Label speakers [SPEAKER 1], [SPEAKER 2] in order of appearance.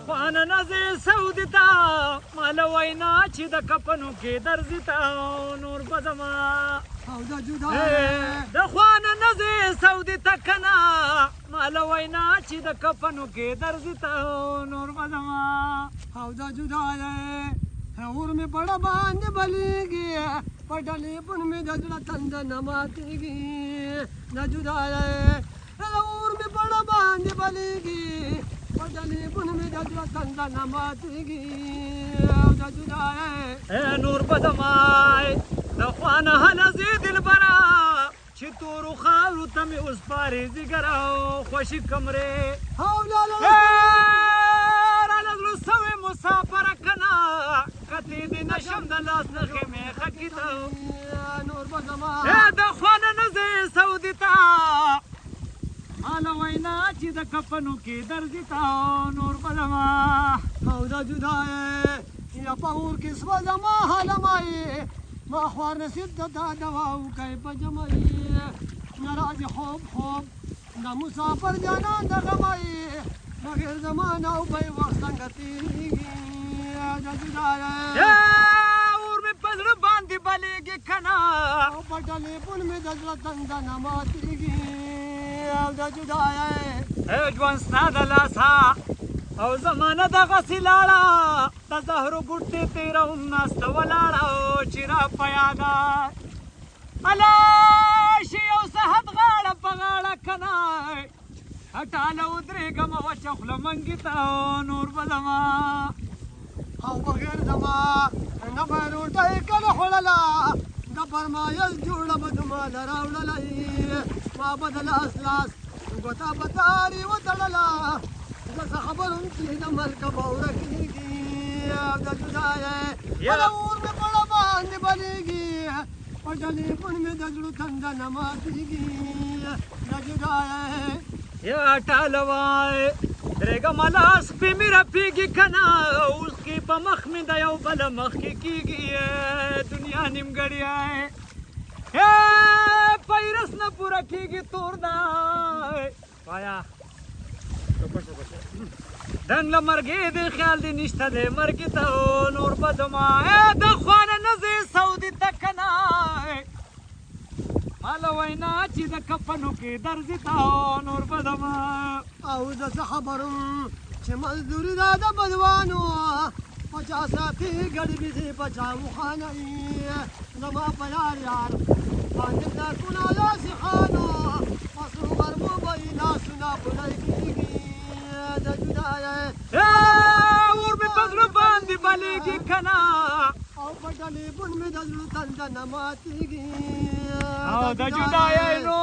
[SPEAKER 1] خوانه نزې سعودي ته ماله وینا چې د کفنو کې درځي ته نور به زما د خوانه نزې سعودي ته کنه ماله وینا چې د کفنو کې درځي ته نور به زما
[SPEAKER 2] او دا جدا اور مې بڑا باندې بلیږي په ټلیفون مې د زړه تنده نه ماتېږي دا جدا اور مې بڑا باندې بلیږي په ټلیفون مې د زړه تنده نه ماتېږي او دا جدا
[SPEAKER 1] نور به زما د خوانه هلزې دلبره چې تورو خاورو ته مې اوس پارې ځیګر او خوشي کمرې
[SPEAKER 2] او لالا
[SPEAKER 1] رالزلو سوې مسافره کنه کتې دې نشم د لاس نښې مې خکې ته
[SPEAKER 2] نور به زما
[SPEAKER 1] د خوانه نه ځې سعودي ته ماله وینا چې د کفنو کې درځي ته نور به زما
[SPEAKER 2] او دا جدا یا په اور کې سوه زما حالمایې ما خوار نصیب ته دا دوا وکړئ په جمعې نه راځي خوب د مسافر جانان د غمایې بغیر زمان او بې وخت څنګه تېرېږي دا جدا
[SPEAKER 1] اور مې په زړه باندې بلېږي که نه
[SPEAKER 2] او په ټلیفون مې د زړه تنده نه ماتېږي او دا جدا
[SPEAKER 1] ژوند ستا د لاسه او زمانه دغسې لاړه د زهرو بوټې تېروم ناسته ولاړه او چې را په یاده الاشي یو صحت غاړه په غاړه که نه هټاله ودرېږمه وچه خوله منګي ته نور به زما
[SPEAKER 2] او بغیر زما نه به روټۍ کله خوړله د فرمایل جوړه به دماله راوړلی ما به د لاس ګوته به تارې وتړله زه څه خبرم چې د ملکه به ورکېږي او د جدا اور مې پړه باندې بلېږي په ټلیفون مې د زړه تنده نه ماتېږي د جدا
[SPEAKER 1] یا ټاله وای درېږمه لاس پې مې رپېږي که نه اوس کې په مخ مې د یو بله مخکې کېږي دنیا نیمګړې پیرس نه پوره کېږي تور دی وایا دنګ له مرګې دې خیال دې نشته دی مرګې ته نور به زما د خوانه نه ځې سعودي ته که نه ماله وینا چې د کفنو کې درځي ته نور به زما
[SPEAKER 2] او زه څه خبرم چې مزدوري دا د بدوانو په چا ساتي ګډې بېزې په چا وخانوي زما په یار باندې پلارکونه داسې خانو په سرو غرمو به یې لاسونه پلی کېږي د جدا
[SPEAKER 1] اور مې په زړه باندې بلېږي که نه
[SPEAKER 2] او په ټلیفون مې د زړه تنده نه ماتېږي
[SPEAKER 1] او د جدایۍ نو